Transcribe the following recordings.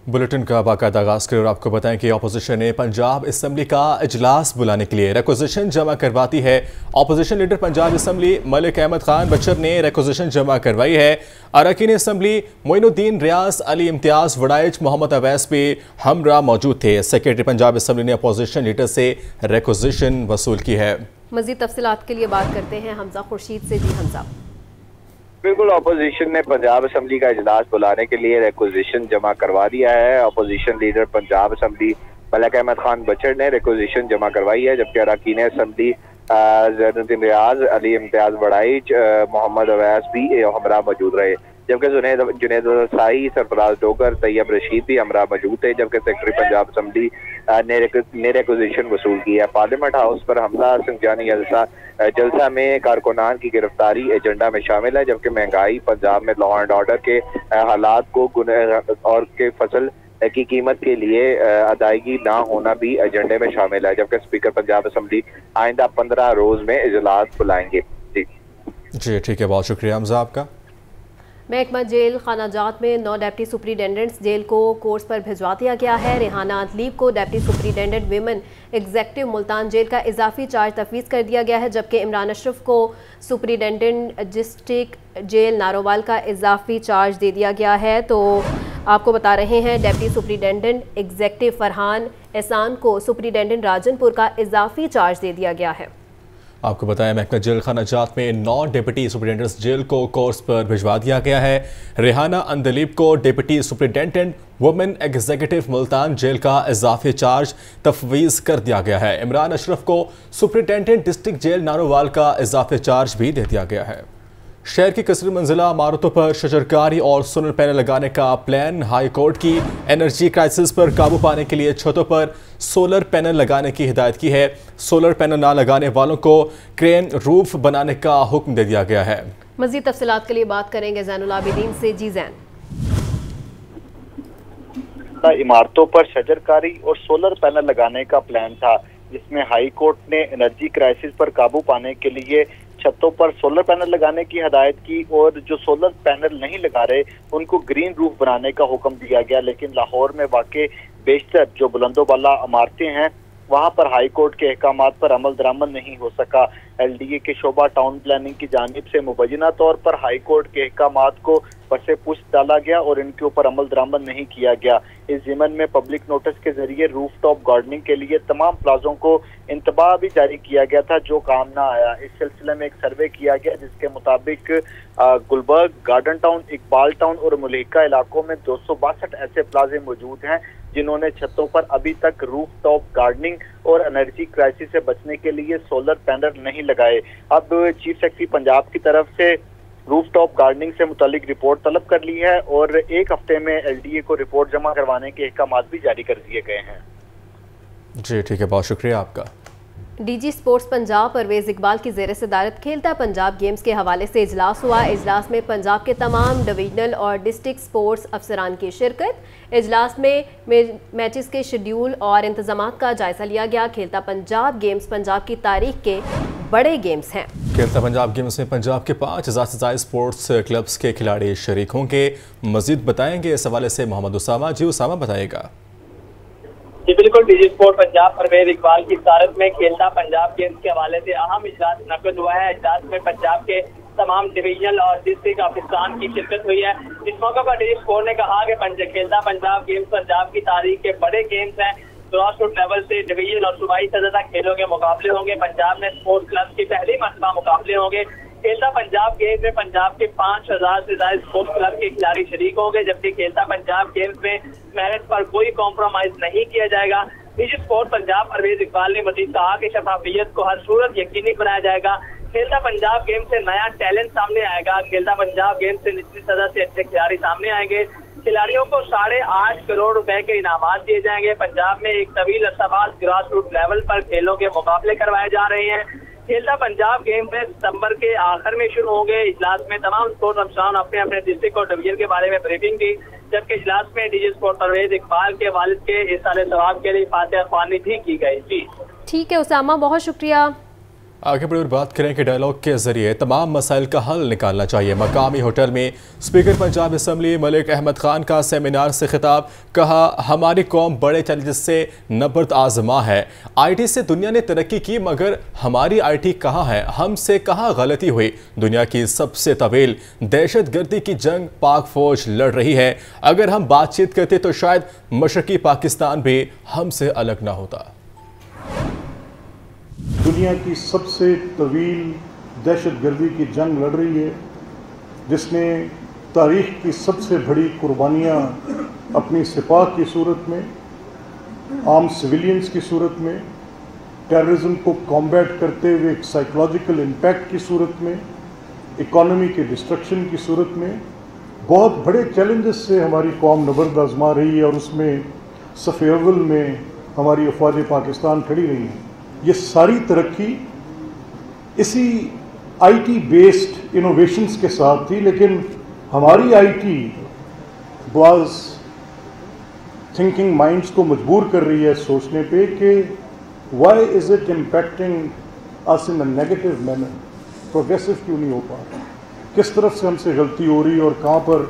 Bulletin का बाकायदा आगाज़ करें और आपको बताएं कि अपोजिशन ने पंजाब असम्बली का इजलास बुलाने के लिए रिक्वेजिशन जमा करवाती है। Opposition leader Punjab assembly Malik Ahmad Khan Bachar ने रिक्वेजिशन जमा करवाई है। अरकान असम्बली मोइनुद्दीन रियाज, अली इम्तियाज वड़ाइच, मोहम्मद अवैस भी हमरा मौजूद थे। सेक्रेटरी पंजाब असम्बली ने अपोजिशन लीडर से रिक्वेजिशन वसूल की है। मज़ीद तफसीलात के लिए बात करते हैं हमजा खुर्शीद से। जी हमजा। बिल्कुल, अपोजिशन ने पंजाब असम्बली का इजलास बुलाने के लिए रिक्वेजिशन जमा करवा दिया है। Opposition leader Punjab assembly Malik Ahmad Khan Bachar ने रिक्वेजिशन जमा करवाई है, जबकि अरकान असम्बली मोइनुद्दीन रियाज, अली इम्तियाज वड़ाइच, मोहम्मद अवैस भी हमरा मौजूद रहे, जबकि जुनैद साई, सरफराज डोगर, तैयब रशीद भी हमरा मौजूद थे। जबकि सेक्रेटरी पंजाब असम्बली ने रिक्वेजिशन वसूल की है। पार्लियामेंट हाउस पर हमला संजानी जलसा में कारकुनान की गिरफ्तारी एजेंडा में शामिल है, जबकि महंगाई, पंजाब में लॉ एंड ऑर्डर के हालात को और के फसल की कीमत के लिए अदायगी ना होना भी एजेंडे में शामिल है। जबकि स्पीकर पंजाब असम्बली आइंदा 15 रोज में इजलास बुलाएंगे। जी ठीक है, बहुत शुक्रिया हमजा आपका। महकमा जेल खानाजात में 9 डिप्टी सुपरिटेंडेंट्स जेल को कोर्स पर भिजवा दिया गया है। रेहाना अदलीब को deputy superintendent women executive Multan jail का इजाफी चार्ज तफवीज़ कर दिया गया है, जबकि इमरान अशरफ को सुपरिटेंडेंट डिस्ट्रिक्ट जेल नारोवाल का इजाफी चार्ज दे दिया गया है। तो आपको बता रहे हैं डिप्टी सुपरिटेंडेंट एग्जीक्यूटिव फरहान एहसान को सुपरिटेंडेंट राजनपुर का इजाफी चार्ज दे दिया गया है। आपको बताया महकमा जेल खानाजात में 9 डिप्टी सुपरिटेंडेंट्स जेल को कोर्स पर भिजवा दिया गया है। रेहाना अंदलीब को deputy superintendent women executive Multan jail का इजाफी चार्ज तफवीज़ कर दिया गया है। इमरान अशरफ को सुपरिटेंडेंट डिस्ट्रिक्ट जेल नारोवाल का इजाफी चार्ज भी दे दिया गया है। शहर की कसरी मंजिला इमारतों पर शजरकारी और सोलर पैनल लगाने का प्लान। हाई कोर्ट की एनर्जी क्राइसिस पर काबू पाने के लिए छतों पर सोलर पैनल लगाने की हिदायत की है। सोलर पैनल ना लगाने वालों को क्रेन रूफ बनाने का हुक्म दे दिया गया है। मज़ीद तफसीलात के लिए बात करेंगे ज़ैनुल आबिदीन से। जी ज़ैन। इमारतों पर शजरकारी और सोलर पैनल लगाने का प्लान था, जिसमें हाई कोर्ट ने एनर्जी क्राइसिस पर काबू पाने के लिए छतों पर सोलर पैनल लगाने की हदायत की और जो सोलर पैनल नहीं लगा रहे उनको ग्रीन रूफ बनाने का हुक्म दिया गया। लेकिन लाहौर में वाक़े बेशतर जो बुलंदो वाला इमारतें हैं वहां पर हाई कोर्ट के अहकामात पर अमल दरामद नहीं हो सका। LDA के शोबा टाउन प्लानिंग की जानिब से मुबैना तौर पर हाई कोर्ट के अहकामात को पसे पुष्ट डाला गया और इनके ऊपर अमल दरामद नहीं किया गया। इस ज़िमन में पब्लिक नोटिस के जरिए रूफ टॉप गार्डनिंग के लिए तमाम प्लाजों को इंतबाह भी जारी किया गया था, जो काम ना आया। इस सिलसिले में एक सर्वे किया गया जिसके मुताबिक Gulberg, garden town, Iqbal town और मुल्हिका इलाकों में 262 ऐसे प्लाजे मौजूद हैं जिन्होंने छतों पर अभी तक रूफ टॉप गार्डनिंग और एनर्जी क्राइसिस से बचने के लिए सोलर पैनल नहीं लगाए। अब चीफ सेक्रेटरी पंजाब की तरफ से रूफ टॉप गार्डनिंग से मुतालिक रिपोर्ट तलब कर ली है और एक हफ्ते में LDA को रिपोर्ट जमा करवाने के अहकाम भी जारी कर दिए गए हैं। जी ठीक है, बहुत शुक्रिया आपका। DG स्पोर्ट्स पंजाब परवेज इकबाल की ज़ेर सदारत खेलता पंजाब गेम्स के हवाले से इजलास हुआ। इजलास में पंजाब के तमाम डिवीजनल और डिस्ट्रिक्ट स्पोर्ट्स अफसरान की शिरकत। इजलास में मैचेस के शेड्यूल और इंतजामात का जायजा लिया गया। खेलता पंजाब गेम्स पंजाब की तारीख के बड़े गेम्स हैं। खेलता पंजाब गेम्स में पंजाब के 5000 से ज़ायद स्पोर्ट्स क्लब्स के खिलाड़ी शरीक होंगे। मजीद बताएंगे इस हवाले से मोहम्मद उसामा। जी उसामा बताएगा। जी बिल्कुल, DG स्पोर्ट पंजाब परवेज इकबाल की सदारत में खेलता पंजाब गेम्स के हवाले से अहम इजलास मुनक्किद हुआ है। इजलास में पंजाब के तमाम डिवीजनल और डिस्ट्रिक्ट अफसरान की शिरकत हुई है। इस मौके पर DG स्पोर्ट ने कहा कि खेलता पंजाब गेम्स पंजाब की तारीख के बड़े गेम्स हैं। ग्रास रूट लेवल से डिवीजन और सूबाई सतह तक खेलों के मुकाबले होंगे। पंजाब में स्पोर्ट्स क्लब की पहली मरतबा मुकाबले होंगे। खेलता पंजाब गेम्स में पंजाब के 5000 से ज्यादा स्पोर्ट्स क्लब के खिलाड़ी शरीक होंगे, जबकि खेलता पंजाब गेम्स में मेरिट पर कोई कॉम्प्रोमाइज नहीं किया जाएगा। DG स्पोर्ट पंजाब परवेज इकबाल ने मजीद कहा कि शफाफियत को हर सूरत यकीनी बनाया जाएगा। खेलता पंजाब गेम्स से नया टैलेंट सामने आएगा। खेलता पंजाब गेम्स से निचली सतह से अच्छे खिलाड़ी सामने आएंगे। खिलाड़ियों को 8.5 करोड़ रुपए के इनामात दिए जाएंगे। पंजाब में एक तवील अरसा बाद ग्रास रूट लेवल पर खेलों के मुकाबले करवाए जा रहे हैं। खेलता पंजाब गेम में सितंबर के आखिर में शुरू होंगे। इजलास में तमाम स्पोर्ट्स अफसरान अपने अपने डिस्ट्रिक्ट और डिवीजन के बारे में ब्रीफिंग दी, जबकि इजलास में DG स्पोर्ट परवेज इकबाल के वालिद के इसाले सवाब के लिए फातिहा ख्वानी भी की गई। जी ठीक है उसामा, बहुत शुक्रिया। आगे बढ़े और बात करें कि डायलॉग के जरिए तमाम मसाइल का हल निकालना चाहिए। मकामी होटल में स्पीकर पंजाब असम्बली मलिक अहमद खान का सेमिनार से खिताब, कहा हमारी कौम बड़े चैलेंजेस से नबर्द आजमा है। IT से दुनिया ने तरक्की की मगर हमारी IT कहाँ है, हमसे कहाँ गलती हुई। दुनिया की सबसे तवील दहशतगर्दी की जंग पाक फौज लड़ रही है। अगर हम बातचीत करते तो शायद मशरकी पाकिस्तान भी हमसे अलग ना होता। दुनिया की सबसे तवील दहशतगर्दी की जंग लड़ रही है, जिसने तारीख़ की सबसे बड़ी कुर्बानियाँ अपनी सिपाह की सूरत में, आम सिविलियंस की सूरत में, टेररिज्म को कॉम्बैट करते हुए एक साइकोलॉजिकल इम्पैक्ट की सूरत में, इकॉनमी के डिस्ट्रक्शन की सूरत में बहुत बड़े चैलेंजेस से हमारी कौम नबर्द आजमा रही है और उसमें सफ़े अव्वल में हमारी अफवाज पाकिस्तान खड़ी रही है। ये सारी तरक्की इसी IT बेस्ड इनोवेशंस के साथ थी, लेकिन हमारी IT बाज़ थिंकिंग माइंड्स को मजबूर कर रही है सोचने पे कि why is it impacting us in a negative manner. Progressive क्यों नहीं हो पा रहा, किस तरफ से हमसे गलती हो रही है और कहाँ पर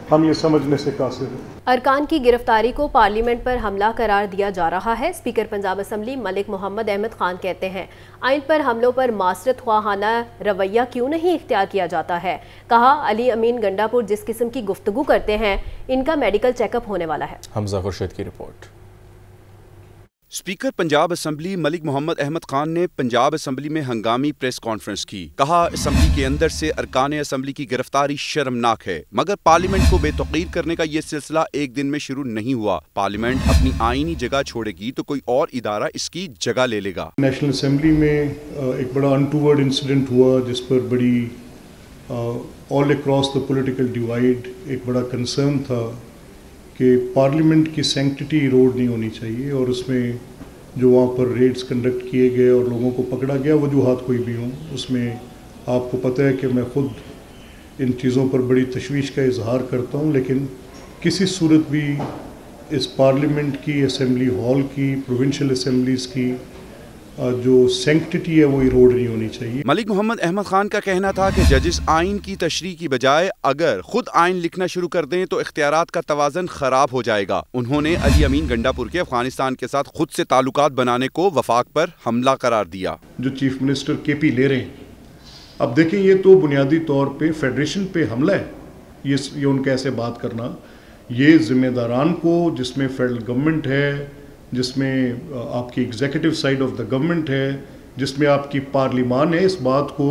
हम ये समझने से कासिर हैं। अरकान की गिरफ्तारी को पार्लियामेंट पर हमला करार दिया जा रहा है। स्पीकर पंजाब असम्बली मलिक मोहम्मद अहमद खान कहते हैं आइन पर हमलों पर मासरत ख्वाहाना रवैया क्यों नहीं इख्तियार किया जाता है। कहा अली अमीन गंडापुर जिस किस्म की गुफ्तगू करते हैं इनका मेडिकल चेकअप होने वाला है। हमजा खुर्शीद की report. Speaker Punjab assembly Malik Mohammad Ahmad Khan ने पंजाब असम्बली में हंगामी प्रेस कॉन्फ्रेंस की। कहा असम्बली के अंदर से अरकान असम्बली की गिरफ्तारी शर्मनाक है, मगर पार्लियामेंट को बेतौकीर करने का ये सिलसिला एक दिन में शुरू नहीं हुआ। पार्लियामेंट अपनी आईनी जगह छोड़ेगी तो कोई और इदारा इसकी जगह ले लेगा। नेशनल असम्बली में एक बड़ा अनटूवर्ड इंसिडेंट हुआ जिस पर बड़ी all across the political divide एक बड़ा कंसर्न था कि पार्लियामेंट की सैंक्टिटी इरोड नहीं होनी चाहिए, और उसमें जो वहाँ पर रेड्स कंडक्ट किए गए और लोगों को पकड़ा गया, वजूहात कोई भी हों, उसमें आपको पता है कि मैं ख़ुद इन चीज़ों पर बड़ी तशवीश का इजहार करता हूँ, लेकिन किसी सूरत भी इस पार्लियामेंट की, असम्बली हॉल की, प्रोविंशियल असम्बलीज़ की जो सैंक्टिटी है वो इरोड नहीं होनी चाहिए। मलिक मोहम्मद अहमद खान का कहना था कि जजिस आइन की तशरीह की बजाय अगर खुद आइन लिखना शुरू कर दें तो इख्तियारात का तवाज़न खराब हो जाएगा। उन्होंने अली अमीन गंडापुर के अफगानिस्तान के साथ खुद से ताल्लुकात बनाने को वफाक पर हमला करार दिया। जो चीफ मिनिस्टर KP ले रहे हैं, अब देखें ये तो बुनियादी तौर पे फेडरेशन पे हमला है। ये उनका ऐसे बात करना, ये जिम्मेदारान को, जिसमें फेडरल गवर्नमेंट है, जिसमें आपकी executive side of the government है, जिसमें आपकी पार्लिमान है, इस बात को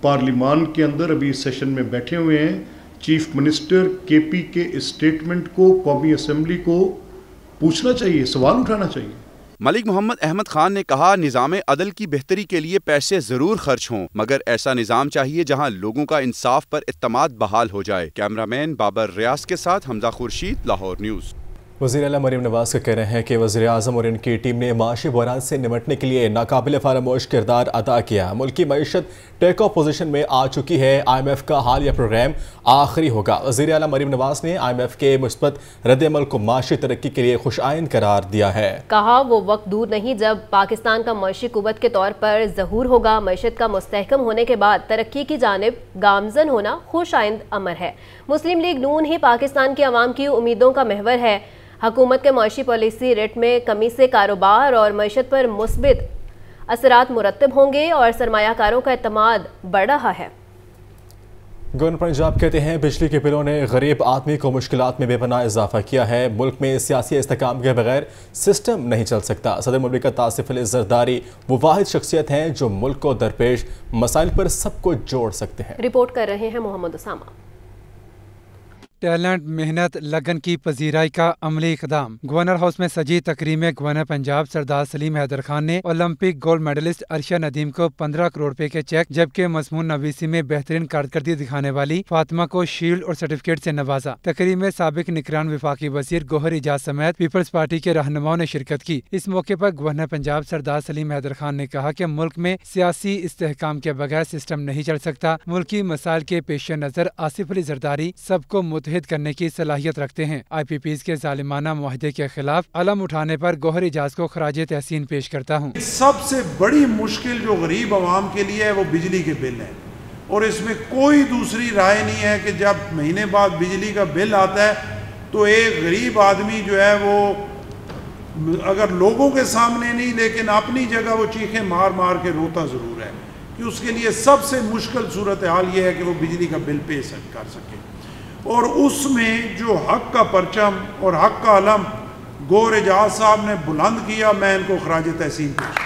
पार्लिमान के अंदर अभी सेशन में बैठे हुए हैं, चीफ मिनिस्टर KP के इस स्टेटमेंट को कौमी असम्बली को पूछना चाहिए, सवाल उठाना चाहिए। मलिक मोहम्मद अहमद खान ने कहा निज़ाम अदल की बेहतरी के लिए पैसे जरूर खर्च हों, मगर ऐसा निज़ाम चाहिए जहां लोगों का इंसाफ पर इत्तमाद बहाल हो जाए। कैमरामैन बाबर रियाज के साथ हमजा खुर्शीद, लाहौर न्यूज़। वज़ीर आला मरीम नवाज का कहना है कि वज़ीर आज़म और इनकी टीम ने माशी बहरान से निपटने के लिए नाकाबिल फरामोश किरदार अदा किया। मुल्क की मईशत टेक ऑफ पोजीशन में आ चुकी है। IMF का हालिया प्रोग्राम आखिरी होगा। वज़ीर आला मरीम नवाज ने IMF के मुस्बत रद्द-ए-अमल को माशी तरक्की के लिए खुशआइंद करार दिया है। कहा वो वक्त दूर नहीं जब पाकिस्तान का मईशी कुव्वत के तौर पर ज़हूर होगा। मईशत का मुस्तहकम होने के बाद तरक्की की जानिब गामजन होना खुशआइंद अमर है। मुस्लिम लीग नून ही पाकिस्तान की अवाम की उम्मीदों का महवर है। हुकूमत के मईशी पॉलिसी रेट में कमी से कारोबार और मईशत पर मुस्बित असरात मुरतब होंगे और सरमायाकारों का एतमाद बढ़ रहा है। गवर्नर पंजाब कहते हैं बिजली के बिलों ने गरीब आदमी को मुश्किलात में बेपनाह इजाफा किया है। मुल्क में सियासी इस्तेकाम के बगैर सिस्टम नहीं चल सकता। सदर मुमलिकत आसिफ अली जरदारी वो वाहिद शख्सियत हैं जो मुल्क को दरपेश मसाइल पर सबको जोड़ सकते हैं। रिपोर्ट कर रहे हैं मोहम्मद उसामा। टैलेंट, मेहनत, लगन की पजीराई का अमली इकदाम। गवर्नर हाउस में सजी तकरीब में गवर्नर पंजाब सरदार सलीम हैदर खान ने ओलंपिक गोल्ड मेडलिस्ट अरशा नदीम को 15 करोड़ रुपए के चेक, जबकि मजमून नवीसी में बेहतरीन कारकर्दगी दिखाने वाली फातिमा को शील्ड और सर्टिफिकेट से नवाजा। तकरीब में साबिक निगरान वफाकी वजीर गौहर इजाज समेत पीपल्स पार्टी के रहनुमाओं ने शिरकत की। इस मौके पर गवर्नर पंजाब सरदार सलीम हैदर खान ने कहा कि मुल्क में सियासी इस्तेहकाम के बगैर सिस्टम नहीं चल सकता। मुल्की मसाइल के पेश नजर आसिफ अली जरदारी सबको मुतहद मुस्तहिद करने की सलाहियत रखते हैं। IPPs के जालिमाना मुआहदे के खिलाफ अलम उठाने पर गौहर एजाज को खराज तहसीन पेश करता हूँ। सबसे बड़ी मुश्किल जो गरीब आवाम के लिए है वो बिजली के बिल है, और इसमें कोई दूसरी राय नहीं है कि जब महीने बाद बिजली का बिल आता है तो एक गरीब आदमी जो है वो अगर लोगों के सामने नहीं लेकिन अपनी जगह वो चीखें मार मार के रोता ज़रूर है कि उसके लिए सबसे मुश्किल सूरत हाल ये है कि वो बिजली का बिल पे कर सके। और उसमें जो हक का परचम और हक का अलम गौहर एजाज साहब ने बुलंद किया, मैं इनको खराज तहसीन पेश।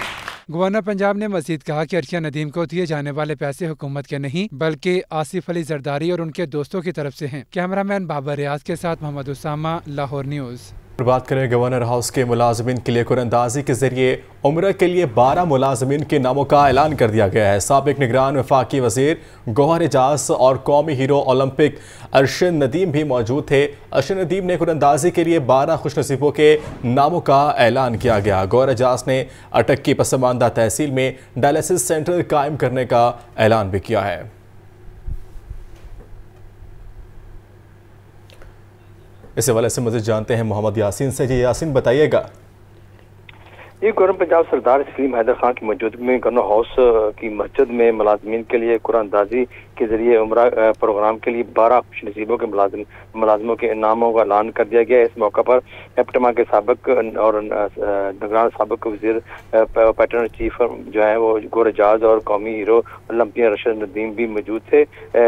गवर्नर पंजाब ने मजीद कहा कि अरशिया नदीम को दिए जाने वाले पैसे हुकूमत के नहीं बल्कि आसिफ अली जरदारी और उनके दोस्तों की तरफ से हैं। कैमरामैन बाबर रियाज के साथ मोहम्मद उसामा, लाहौर न्यूज़। बात करें गवर्नर हाउस के मुलाजमीन के लिए कुरअंदाजी के जरिए उम्र के लिए 12 मुलाजमीन के नामों का ऐलान कर दिया गया है। साबिक निगरान वफाकी वजीर गौहर एजाज और कौमी हीरो ओलंपिक अरशद नदीम भी मौजूद थे। अरशद नदीम ने कुरअंदाजी के लिए 12 खुशनसीबों के नामों का ऐलान किया गया। गौहर एजाज ने अटक की पसमानदा तहसील में डायलिसिस सेंटर कायम करने का ऐलान भी किया है। इस हवाले से मज़ीद जानते हैं मोहम्मद यासीन से। जी यासीन, बताइएगा। ये गवर्नर पंजाब सरदार सलीम हैदर खान की मौजूदगी में गवर्नर हाउस की मस्जिद में मुलाजमीन के लिए कुरानंदाजी के जरिए उम्रा प्रोग्राम के लिए 12 खुशनसीबों के मुलाजमों के इनामों का ऐलान कर दिया गया। इस मौका पर एप्टमा के साबिक और निगरान साबिक वजीर पैटर्न चीफ जो है वो गौहर एजाज और कौमी हीरो ओलंपियन अरशद नदीम भी मौजूद थे।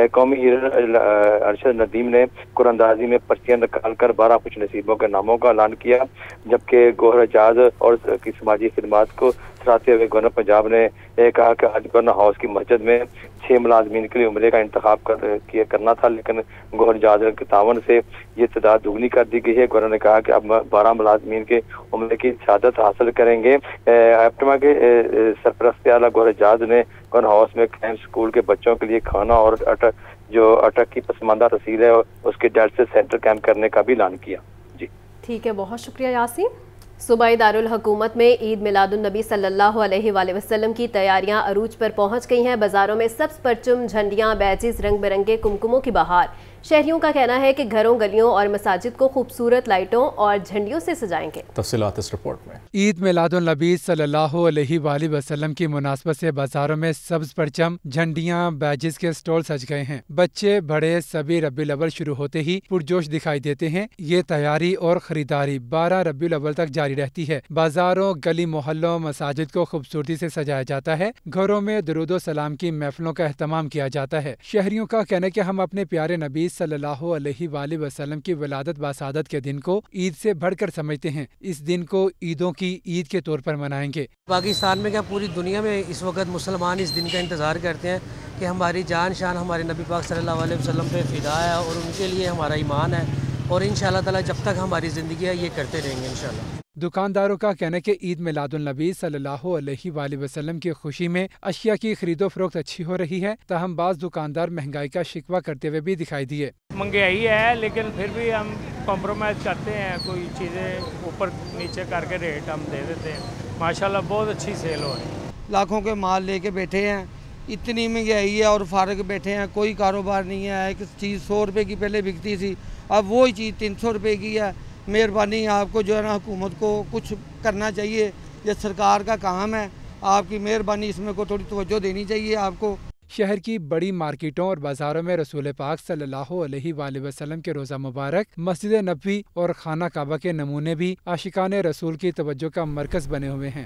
कौमी हीरो अरशद नदीम ने कुरानंदाजी में पर्चियां निकाल कर 12 खुशनसीबों के नामों का ऐलान किया, जबकि गौहर एजाज और समाजी खिदमात को सराहते हुए गवर्नर पंजाब ने कहा कि आज गवर्नर हाउस की मस्जिद में 6 मुलाजमीन के लिए उम्रे का इंतखाब करना था, लेकिन गौहर एजाज के तावन से ये तादाद दुगनी कर दी गई है। गवर्नर ने कहा कि अब 12 मुलाजमीन के उम्रे की शहादत हासिल करेंगे। एप्टमा के सरपरस्त आला गौहर एजाज ने गवर्नर हाउस में कैंप स्कूल के बच्चों के लिए खाना और अटक की पसमानदा तहसील है उसके डायलिसिस सेंटर कैंप करने का भी ऐलान किया। जी ठीक है, बहुत शुक्रिया यासीन। सूबाई दारुल हुकूमत में ईद मिलादुन नबी सल्लल्लाहु अलैहि वसल्लम की तैयारियां अरूज पर पहुंच गई हैं। बाजारों में सब्ज परचम, झंडियां, बैजेस, रंग बिरंगे कुमकुमों की बहार। शहरियों का कहना है कि घरों, गलियों और मसाजिद को खूबसूरत लाइटों और झंडियों से सजाएंगे। तफसीलात इस रिपोर्ट में। ईद मिलादुन नबी सल्लल्लाहु अलैहि वसल्लम की मुनासबत से बाजारों में सब्ज परचम, झंडियां, बैजेस के स्टॉल सज गए हैं। बच्चे बड़े सभी रबीउल अव्वल शुरू होते ही पुरजोश दिखाई देते हैं। ये तैयारी और खरीदारी 12 रबीउल अव्वल तक जारी रहती है। बाजारों, गली मोहल्लों, मसाजिद को खूबसूरती से सजाया जाता है। घरों में दुरूद व सलाम की महफिलों का एहतमाम किया जाता है। शहरियों का कहना है कि हम अपने प्यारे नबी सल्लल्लाहु अलैहि वसल्लम की विलादत बासादत के दिन को ईद से बढ़कर समझते हैं। इस दिन को ईदों की ईद के तौर पर मनाएंगे। पाकिस्तान में क्या पूरी दुनिया में इस वक्त मुसलमान इस दिन का इंतज़ार करते हैं कि हमारी जान शान हमारे नबी पाक सल्लल्लाहु अलैहि वसल्लम पे फिदा है और उनके लिए हमारा ईमान है, और इंशाअल्लाह ताला जब तक हमारी ज़िंदगी है ये करते रहेंगे इंशाअल्लाह। दुकानदारों का कहना है कि ईद मिलादुन नबी सल्लल्लाहु अलैहि वसल्लम की खुशी में अशिया की खरीदो फरोख्त अच्छी हो रही है। ताहम बाज़ दुकानदार महंगाई का शिकवा करते हुए भी दिखाई दिए। महंगाई है लेकिन फिर भी हम कॉम्प्रोमाइज़ करते हैं, कोई चीज़ें ऊपर नीचे करके रेट हम दे देते हैं। माशाल्लाह बहुत अच्छी सेल हो रही है। लाखों के माल लेके बैठे हैं, इतनी महंगाई है और फारग बैठे हैं, कोई कारोबार नहीं है। एक चीज़ 100 रुपये की पहले बिकती थी, अब वही चीज़ 300 रुपये की है। मेहरबानी आपको जो है ना हुकूमत को कुछ करना चाहिए, ये सरकार का काम है, आपकी मेहरबानी इसमें को थोड़ी तवज्जो देनी चाहिए आपको। शहर की बड़ी मार्केटों और बाजारों में रसूल पाक सल्लल्लाहु अलैहि वसल्लम के रोज़ा मुबारक, मस्जिद नबवी और खाना काबा के नमूने भी आशिकाने रसूल की तवज्जो का मरकज़ बने हुए हैं।